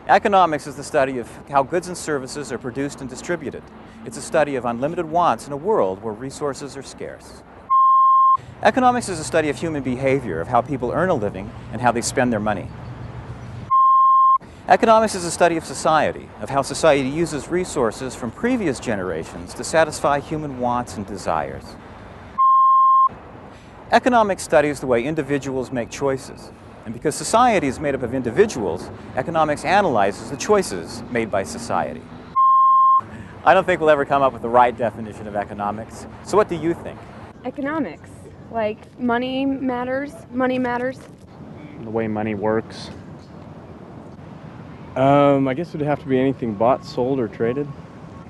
Economics is the study of how goods and services are produced and distributed. It's a study of unlimited wants in a world where resources are scarce. Economics is a study of human behavior, of how people earn a living and how they spend their money. Economics is a study of society, of how society uses resources from previous generations to satisfy human wants and desires. Economics studies the way individuals make choices. And because society is made up of individuals, economics analyzes the choices made by society. I don't think we'll ever come up with the right definition of economics. So what do you think? Economics, like money matters. The way money works. I guess it would have to be anything bought, sold, or traded.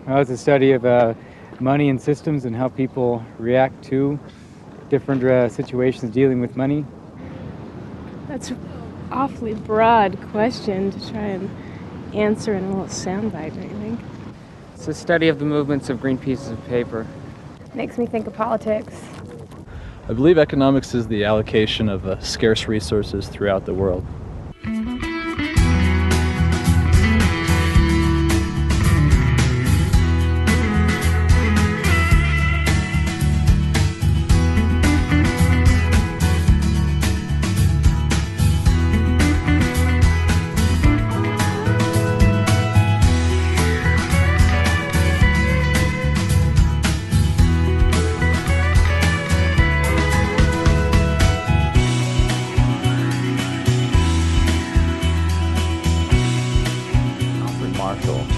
Well, it's a study of money and systems and how people react to different situations dealing with money. That's an awfully broad question to try and answer in a little soundbite, don't you think? It's a study of the movements of green pieces of paper. Makes me think of politics. I believe economics is the allocation of scarce resources throughout the world.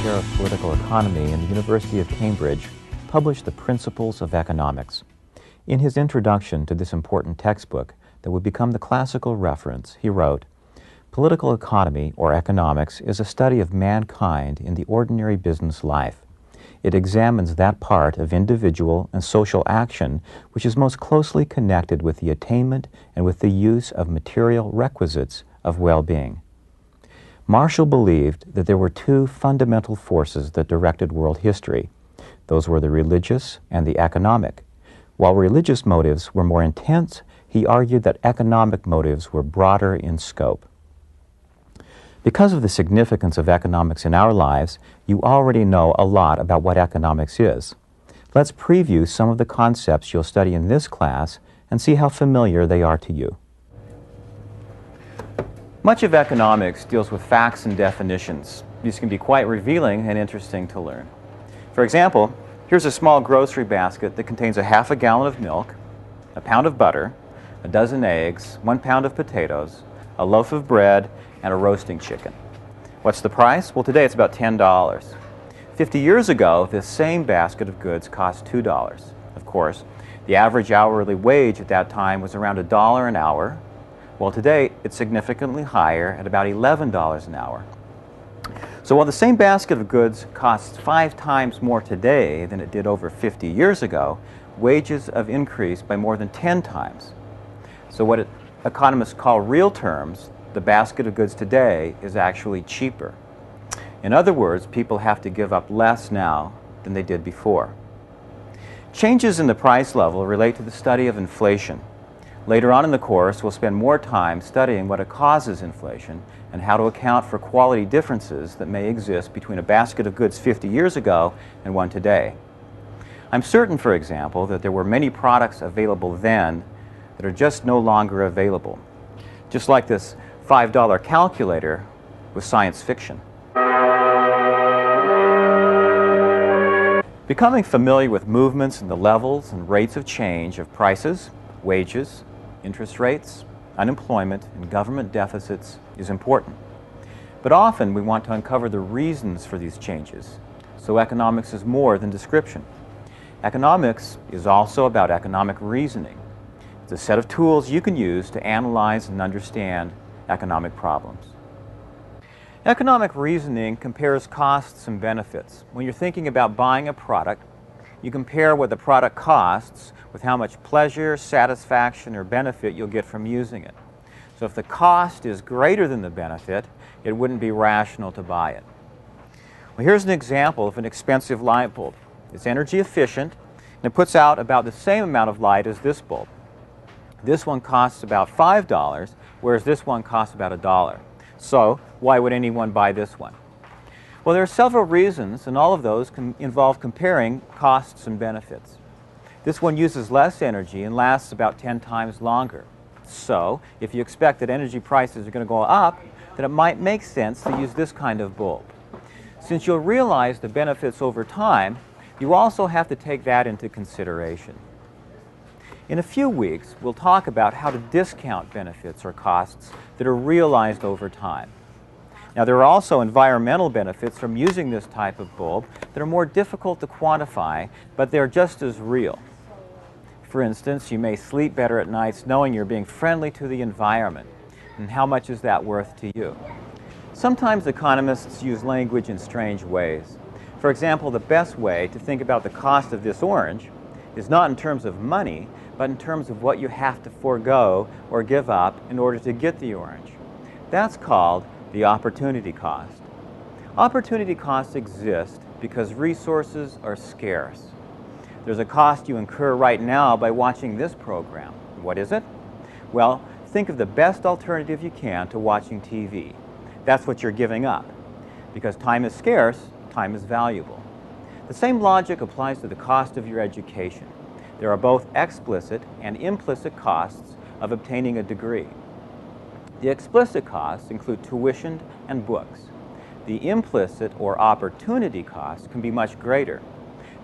Chair of Political Economy in the University of Cambridge, published The Principles of Economics. In his introduction to this important textbook that would become the classical reference, he wrote, "Political economy, or economics, is a study of mankind in the ordinary business life. It examines that part of individual and social action which is most closely connected with the attainment and with the use of material requisites of well-being." Marshall believed that there were two fundamental forces that directed world history. Those were the religious and the economic. While religious motives were more intense, he argued that economic motives were broader in scope. Because of the significance of economics in our lives, you already know a lot about what economics is. Let's preview some of the concepts you'll study in this class and see how familiar they are to you. Much of economics deals with facts and definitions. These can be quite revealing and interesting to learn. For example, here's a small grocery basket that contains a half a gallon of milk, a pound of butter, a dozen eggs, 1 pound of potatoes, a loaf of bread, and a roasting chicken. What's the price? Well, today it's about $10. 50 years ago, this same basket of goods cost $2. Of course, the average hourly wage at that time was around $1 an hour. Well, today it's significantly higher at about $11 an hour. So while the same basket of goods costs 5 times more today than it did over 50 years ago, wages have increased by more than 10 times. So what economists call real terms, the basket of goods today is actually cheaper. In other words, people have to give up less now than they did before. Changes in the price level relate to the study of inflation. Later on in the course, we'll spend more time studying what causes inflation and how to account for quality differences that may exist between a basket of goods 50 years ago and one today. I'm certain, for example, that there were many products available then that are just no longer available. Just like this $5 calculator was science fiction. Becoming familiar with movements in the levels and rates of change of prices, wages, interest rates, unemployment, and government deficits is important. But often we want to uncover the reasons for these changes. So economics is more than description. Economics is also about economic reasoning. It's a set of tools you can use to analyze and understand economic problems. Economic reasoning compares costs and benefits. When you're thinking about buying a product, you compare what the product costs with how much pleasure, satisfaction, or benefit you'll get from using it. So if the cost is greater than the benefit, it wouldn't be rational to buy it. Well, here's an example of an expensive light bulb. It's energy efficient, and it puts out about the same amount of light as this bulb. This one costs about $5, whereas this one costs about $1. So Why would anyone buy this one? Well, there are several reasons, and all of those involve comparing costs and benefits. This one uses less energy and lasts about 10 times longer. So, if you expect that energy prices are going to go up, then it might make sense to use this kind of bulb. Since you'll realize the benefits over time, you also have to take that into consideration. In a few weeks, we'll talk about how to discount benefits or costs that are realized over time. Now, there are also environmental benefits from using this type of bulb that are more difficult to quantify, but they're just as real. For instance, you may sleep better at nights knowing you're being friendly to the environment. And how much is that worth to you? Sometimes economists use language in strange ways. For example, the best way to think about the cost of this orange is not in terms of money, but in terms of what you have to forego or give up in order to get the orange. That's called the opportunity cost. Opportunity costs exist because resources are scarce. There's a cost you incur right now by watching this program. What is it? Well, think of the best alternative you can to watching TV. That's what you're giving up. Because time is scarce, time is valuable. The same logic applies to the cost of your education. There are both explicit and implicit costs of obtaining a degree. The explicit costs include tuition and books. The implicit or opportunity costs can be much greater.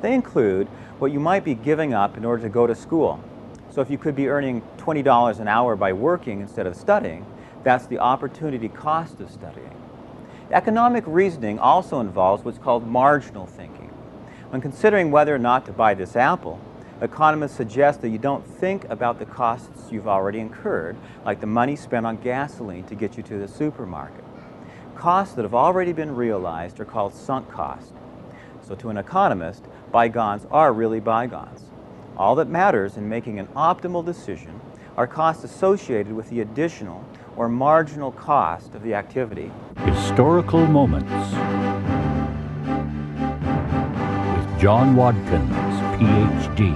They include what you might be giving up in order to go to school. So if you could be earning $20 an hour by working instead of studying, that's the opportunity cost of studying. Economic reasoning also involves what's called marginal thinking. When considering whether or not to buy this apple, economists suggest that you don't think about the costs you've already incurred, like the money spent on gasoline to get you to the supermarket. Costs that have already been realized are called sunk costs. So to an economist, bygones are really bygones. All that matters in making an optimal decision are costs associated with the additional or marginal cost of the activity. Historical Moments with John Watkins, Ph.D.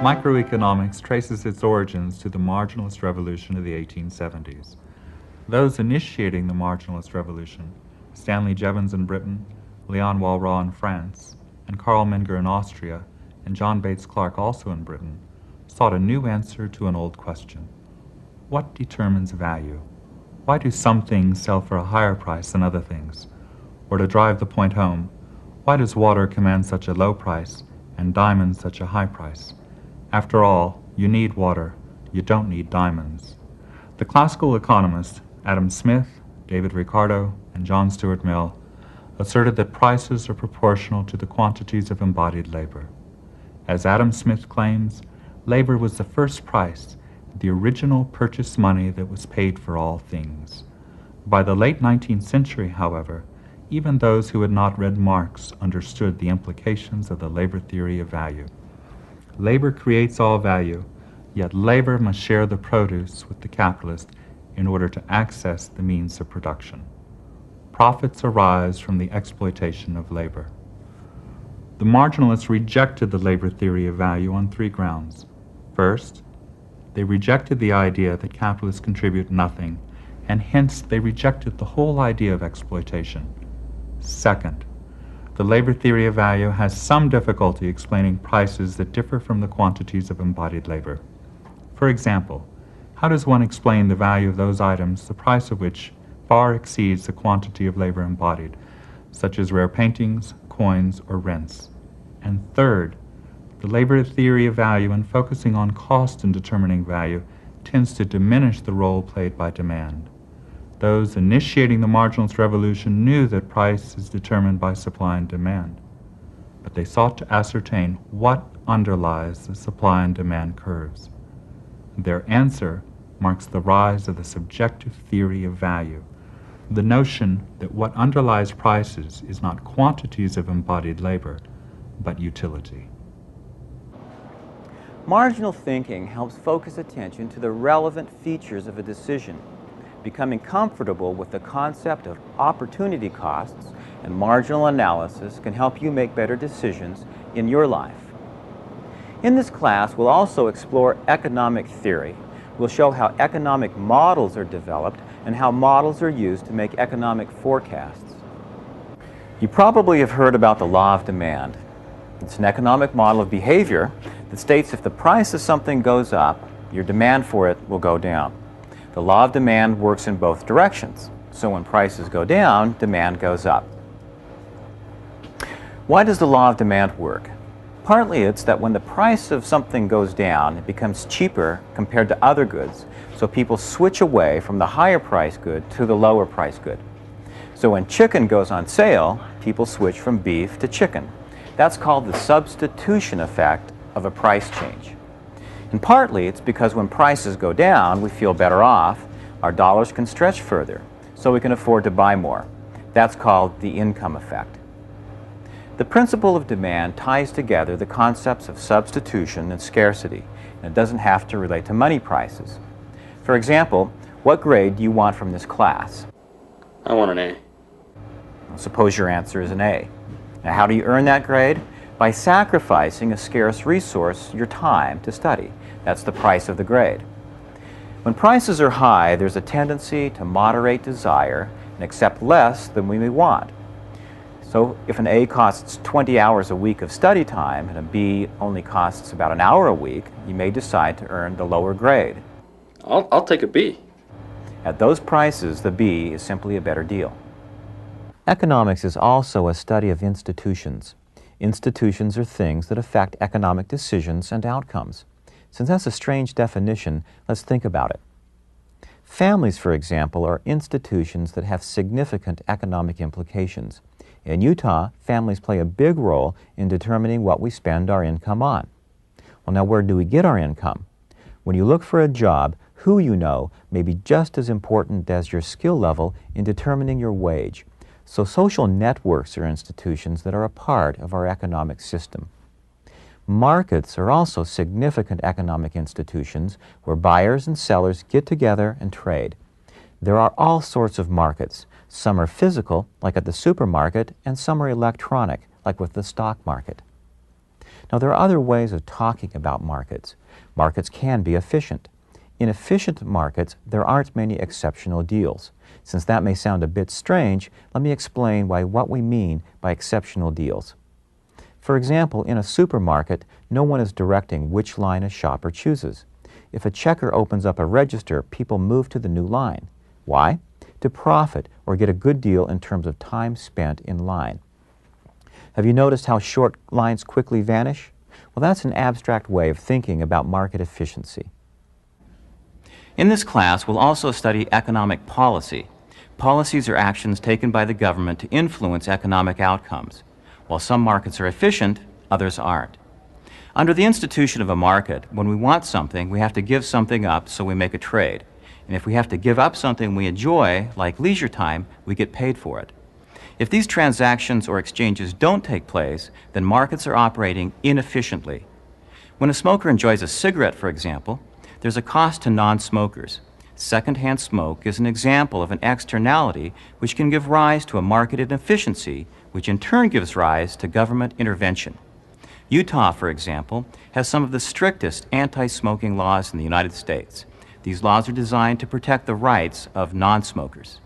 Microeconomics traces its origins to the marginalist revolution of the 1870s. Those initiating the marginalist revolution, Stanley Jevons in Britain, Leon Walras in France, and Karl Menger in Austria, and John Bates Clark also in Britain, sought a new answer to an old question. What determines value? Why do some things sell for a higher price than other things? Or to drive the point home, why does water command such a low price and diamonds such a high price? After all, you need water, you don't need diamonds. The classical economists Adam Smith, David Ricardo, and John Stuart Mill asserted that prices are proportional to the quantities of embodied labor. As Adam Smith claims, labor was the first price, the original purchase money that was paid for all things. By the late 19th century, however, even those who had not read Marx understood the implications of the labor theory of value. Labor creates all value, yet labor must share the produce with the capitalist in order to access the means of production. Profits arise from the exploitation of labor. The marginalists rejected the labor theory of value on three grounds. First, they rejected the idea that capitalists contribute nothing, and hence they rejected the whole idea of exploitation. Second, the labor theory of value has some difficulty explaining prices that differ from the quantities of embodied labor. For example, how does one explain the value of those items, the price of which far exceeds the quantity of labor embodied, such as rare paintings, coins, or rents? And third, the labor theory of value, in focusing on cost in determining value, tends to diminish the role played by demand. Those initiating the marginalist revolution knew that price is determined by supply and demand, but they sought to ascertain what underlies the supply and demand curves. Their answer marks the rise of the subjective theory of value, the notion that what underlies prices is not quantities of embodied labor, but utility. Marginal thinking helps focus attention to the relevant features of a decision. Becoming comfortable with the concept of opportunity costs and marginal analysis can help you make better decisions in your life. In this class, we'll also explore economic theory. We'll show how economic models are developed and how models are used to make economic forecasts. You probably have heard about the law of demand. It's an economic model of behavior that states if the price of something goes up, your demand for it will go down. The law of demand works in both directions. So when prices go down, demand goes up. Why does the law of demand work? Partly it's that when the price of something goes down, it becomes cheaper compared to other goods, so people switch away from the higher price good to the lower price good. So when chicken goes on sale, people switch from beef to chicken. That's called the substitution effect of a price change. And partly it's because when prices go down, we feel better off, our dollars can stretch further, so we can afford to buy more. That's called the income effect. The principle of demand ties together the concepts of substitution and scarcity, and it doesn't have to relate to money prices. For example, what grade do you want from this class? I want an A. Suppose your answer is an A. Now, how do you earn that grade? By sacrificing a scarce resource, your time to study. That's the price of the grade. When prices are high, there's a tendency to moderate desire and accept less than we may want. So if an A costs 20 hours a week of study time and a B only costs about an hour a week, you may decide to earn the lower grade. I'll take a B. At those prices, the B is simply a better deal. Economics is also a study of institutions. Institutions are things that affect economic decisions and outcomes. Since that's a strange definition, let's think about it. Families, for example, are institutions that have significant economic implications. In Utah, families play a big role in determining what we spend our income on. Well, now where do we get our income? When you look for a job, who you know may be just as important as your skill level in determining your wage. So social networks are institutions that are a part of our economic system. Markets are also significant economic institutions where buyers and sellers get together and trade. There are all sorts of markets. Some are physical, like at the supermarket, and some are electronic, like with the stock market. Now, there are other ways of talking about markets. Markets can be efficient. In efficient markets, there aren't many exceptional deals. Since that may sound a bit strange, let me explain what we mean by exceptional deals. For example, in a supermarket, no one is directing which line a shopper chooses. If a checker opens up a register, people move to the new line. Why? To profit or get a good deal in terms of time spent in line. Have you noticed how short lines quickly vanish? Well, that's an abstract way of thinking about market efficiency. In this class, we'll also study economic policy. Policies are actions taken by the government to influence economic outcomes. While some markets are efficient, others aren't. Under the institution of a market, when we want something, we have to give something up, so we make a trade. And if we have to give up something we enjoy, like leisure time, we get paid for it. If these transactions or exchanges don't take place, then markets are operating inefficiently. When a smoker enjoys a cigarette, for example, there's a cost to non-smokers. Secondhand smoke is an example of an externality which can give rise to a market inefficiency, which in turn gives rise to government intervention. Utah, for example, has some of the strictest anti-smoking laws in the United States. These laws are designed to protect the rights of non-smokers.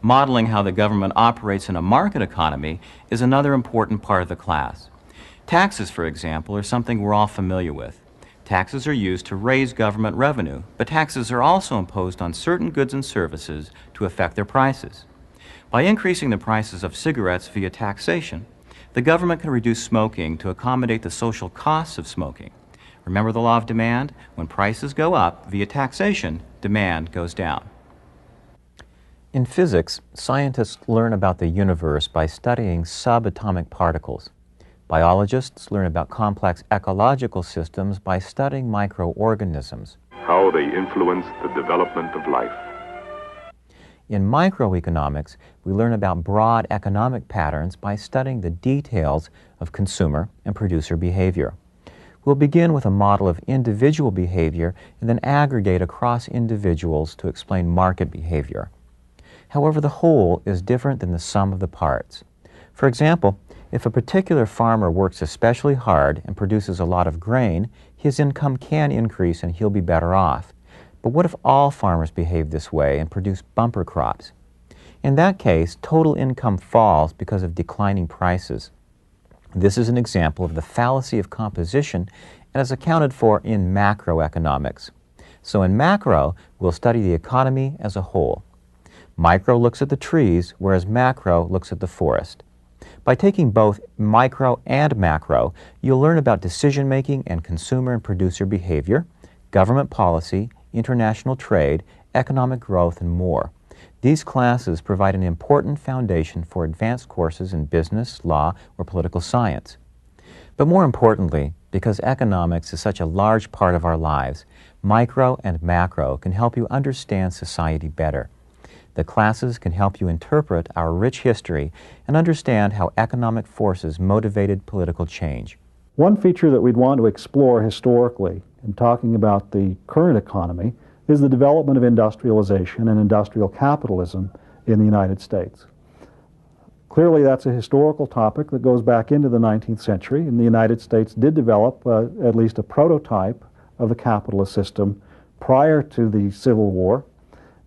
Modeling how the government operates in a market economy is another important part of the class. Taxes, for example, are something we're all familiar with. Taxes are used to raise government revenue, but taxes are also imposed on certain goods and services to affect their prices. By increasing the prices of cigarettes via taxation, the government can reduce smoking to accommodate the social costs of smoking. Remember the law of demand? When prices go up via taxation, demand goes down. In physics, scientists learn about the universe by studying subatomic particles. Biologists learn about complex ecological systems by studying microorganisms. How they influence the development of life. In microeconomics, we learn about broad economic patterns by studying the details of consumer and producer behavior. We'll begin with a model of individual behavior and then aggregate across individuals to explain market behavior. However, the whole is different than the sum of the parts. For example, If a particular farmer works especially hard and produces a lot of grain, his income can increase and he'll be better off. But what if all farmers behave this way and produce bumper crops? In that case, total income falls because of declining prices. This is an example of the fallacy of composition and is accounted for in macroeconomics. So in macro, we'll study the economy as a whole. Micro looks at the trees, whereas macro looks at the forest. By taking both micro and macro, you'll learn about decision-making and consumer and producer behavior, government policy, international trade, economic growth, and more. These classes provide an important foundation for advanced courses in business, law, or political science. But more importantly, because economics is such a large part of our lives, micro and macro can help you understand society better. The classes can help you interpret our rich history and understand how economic forces motivated political change. One feature that we'd want to explore historically in talking about the current economy is the development of industrialization and industrial capitalism in the United States. Clearly, that's a historical topic that goes back into the 19th century, and the United States did develop at least a prototype of the capitalist system prior to the Civil War,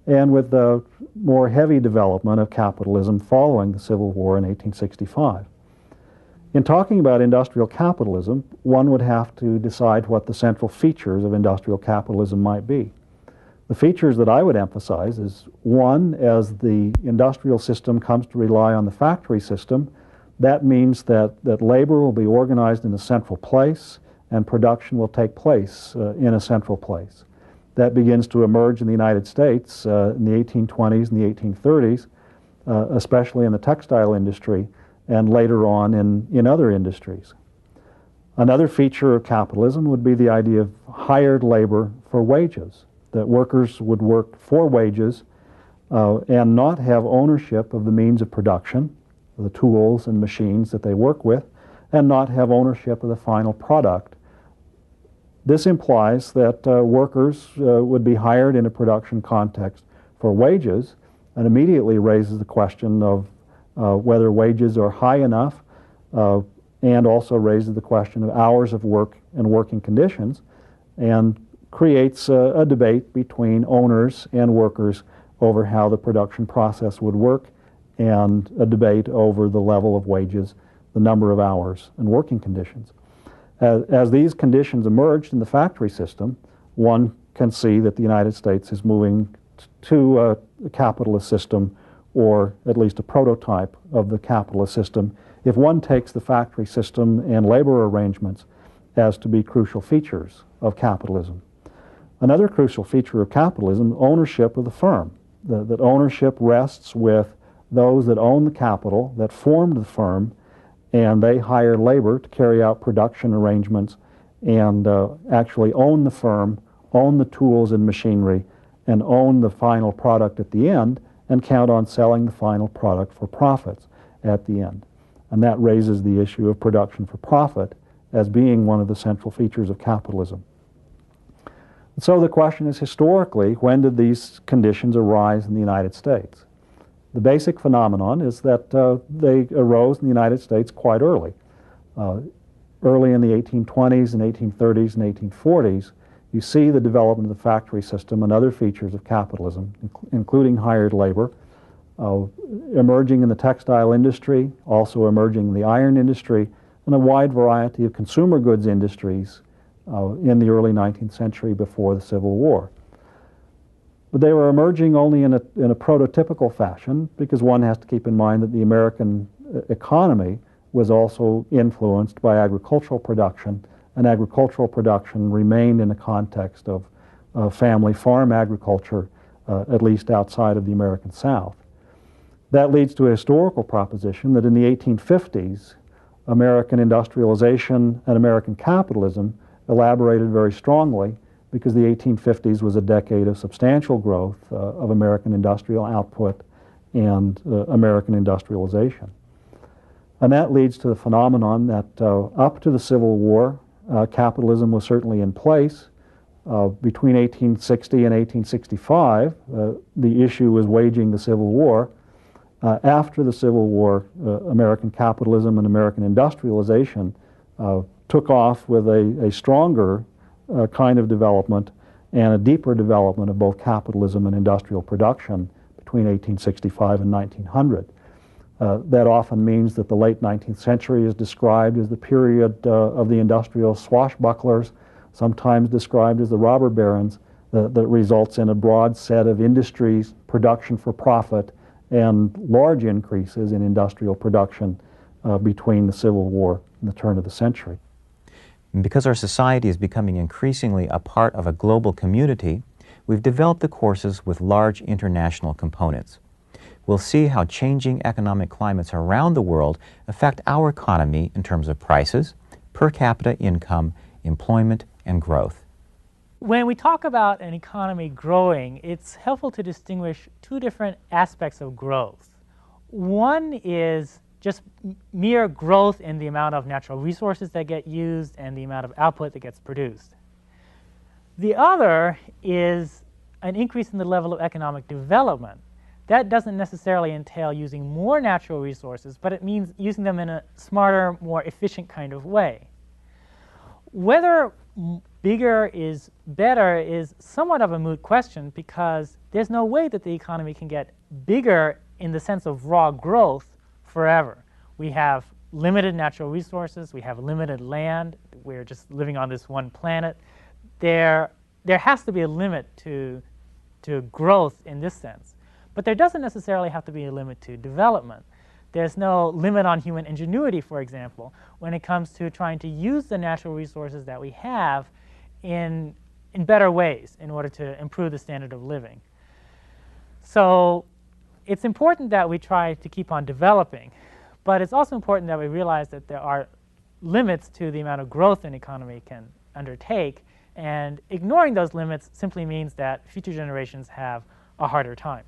and with the more heavy development of capitalism following the Civil War in 1865. In talking about industrial capitalism, one would have to decide what the central features of industrial capitalism might be. The features that I would emphasize is, one, as the industrial system comes to rely on the factory system, that means that labor will be organized in a central place and production will take place in a central place. That begins to emerge in the United States in the 1820s and the 1830s, especially in the textile industry, and later on in other industries. Another feature of capitalism would be the idea of hired labor for wages, that workers would work for wages and not have ownership of the means of production, the tools and machines that they work with, and not have ownership of the final product. This implies that workers would be hired in a production context for wages, and immediately raises the question of whether wages are high enough, and also raises the question of hours of work and working conditions, and creates a debate between owners and workers over how the production process would work, and a debate over the level of wages, the number of hours, and working conditions. As these conditions emerged in the factory system, one can see that the United States is moving to a capitalist system, or at least a prototype of the capitalist system, if one takes the factory system and labor arrangements as to be crucial features of capitalism. Another crucial feature of capitalism, ownership of the firm. That ownership rests with those that own the capital, that formed the firm, and they hire labor to carry out production arrangements and actually own the firm, own the tools and machinery, and own the final product at the end, and count on selling the final product for profits at the end. And that raises the issue of production for profit as being one of the central features of capitalism. And so the question is, historically, when did these conditions arise in the United States? The basic phenomenon is that they arose in the United States quite early. Early in the 1820s and 1830s and 1840s, you see the development of the factory system and other features of capitalism, including hired labor, emerging in the textile industry, also emerging in the iron industry, and a wide variety of consumer goods industries in the early 19th century before the Civil War. But they were emerging only in a prototypical fashion, because one has to keep in mind that the American economy was also influenced by agricultural production, and agricultural production remained in the context of family farm agriculture, at least outside of the American South. That leads to a historical proposition that in the 1850s, American industrialization and American capitalism elaborated very strongly, because the 1850s was a decade of substantial growth of American industrial output and American industrialization. And that leads to the phenomenon that up to the Civil War, capitalism was certainly in place. Between 1860 and 1865, the issue was waging the Civil War, After the Civil War, American capitalism and American industrialization took off with a stronger kind of development and a deeper development of both capitalism and industrial production between 1865 and 1900. That often means that the late 19th century is described as the period of the industrial swashbucklers, sometimes described as the robber barons, that results in a broad set of industries, production for profit, and large increases in industrial production between the Civil War and the turn of the century. Because our society is becoming increasingly a part of a global community, we've developed the courses with large international components. We'll see how changing economic climates around the world affect our economy in terms of prices, per capita income, employment, and growth. When we talk about an economy growing, it's helpful to distinguish two different aspects of growth. One is just mere growth in the amount of natural resources that get used and the amount of output that gets produced. The other is an increase in the level of economic development. That doesn't necessarily entail using more natural resources, but it means using them in a smarter, more efficient kind of way. Whether bigger is better is somewhat of a moot question because there's no way that the economy can get bigger in the sense of raw growth forever. We have limited natural resources, we have limited land, we're just living on this one planet. There has to be a limit to growth in this sense. But there doesn't necessarily have to be a limit to development. There's no limit on human ingenuity, for example, when it comes to trying to use the natural resources that we have in better ways in order to improve the standard of living. So it's important that we try to keep on developing, but it's also important that we realize that there are limits to the amount of growth an economy can undertake, and ignoring those limits simply means that future generations have a harder time.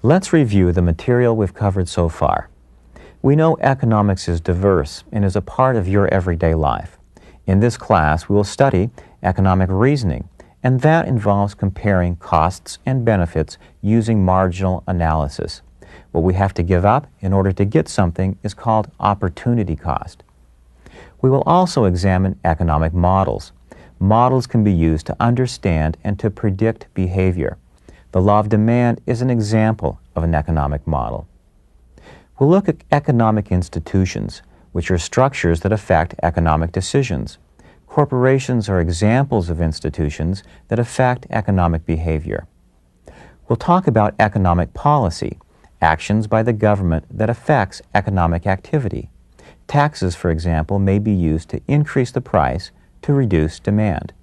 Let's review the material we've covered so far. We know economics is diverse and is a part of your everyday life. In this class, we will study economic reasoning, and that involves comparing costs and benefits using marginal analysis. What we have to give up in order to get something is called opportunity cost. We will also examine economic models. Models can be used to understand and to predict behavior. The law of demand is an example of an economic model. We'll look at economic institutions, which are structures that affect economic decisions. Corporations are examples of institutions that affect economic behavior. We'll talk about economic policy, actions by the government that affects economic activity. Taxes, for example, may be used to increase the price to reduce demand.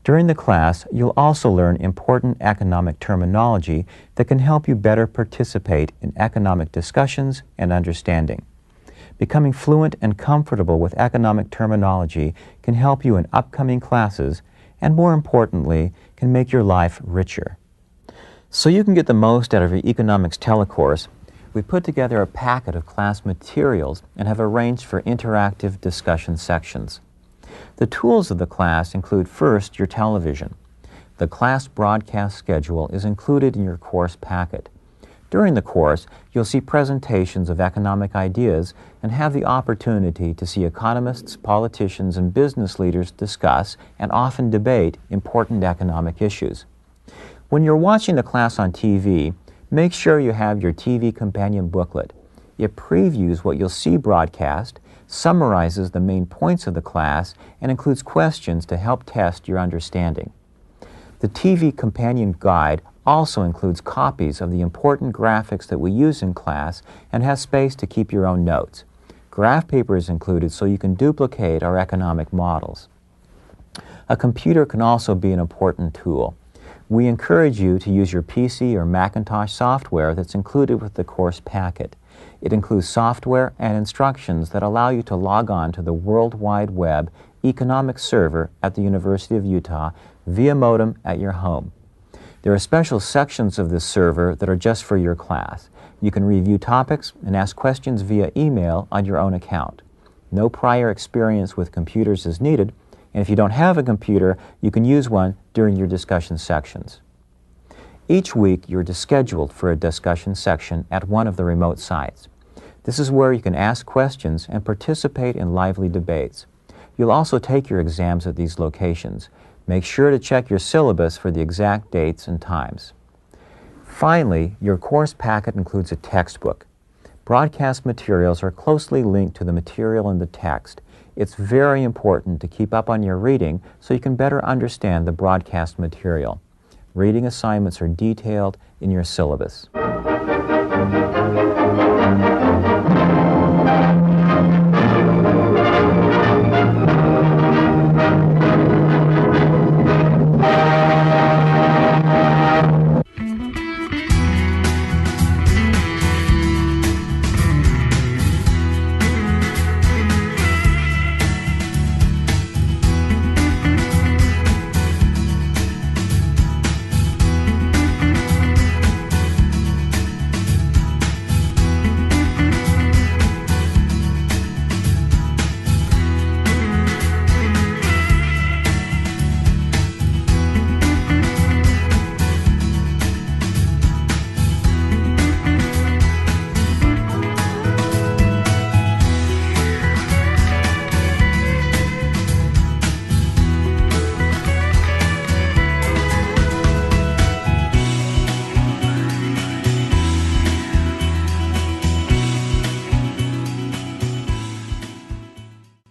During the class, you'll also learn important economic terminology that can help you better participate in economic discussions and understanding. Becoming fluent and comfortable with economic terminology can help you in upcoming classes and, more importantly, can make your life richer. So you can get the most out of your economics telecourse, we put together a packet of class materials and have arranged for interactive discussion sections. The tools of the class include first your television. The class broadcast schedule is included in your course packet. During the course, you'll see presentations of economic ideas and have the opportunity to see economists, politicians, and business leaders discuss and often debate important economic issues. When you're watching the class on TV, make sure you have your TV companion booklet. It previews what you'll see broadcast, summarizes the main points of the class, and includes questions to help test your understanding. The TV companion guide also includes copies of the important graphics that we use in class and has space to keep your own notes. Graph paper is included so you can duplicate our economic models. A computer can also be an important tool. We encourage you to use your PC or Macintosh software that's included with the course packet. It includes software and instructions that allow you to log on to the World Wide Web economics server at the University of Utah via modem at your home. There are special sections of this server that are just for your class. You can review topics and ask questions via email on your own account. No prior experience with computers is needed, and if you don't have a computer, you can use one during your discussion sections. Each week, you're scheduled for a discussion section at one of the remote sites. This is where you can ask questions and participate in lively debates. You'll also take your exams at these locations. Make sure to check your syllabus for the exact dates and times. Finally, your course packet includes a textbook. Broadcast materials are closely linked to the material in the text. It's very important to keep up on your reading so you can better understand the broadcast material. Reading assignments are detailed in your syllabus.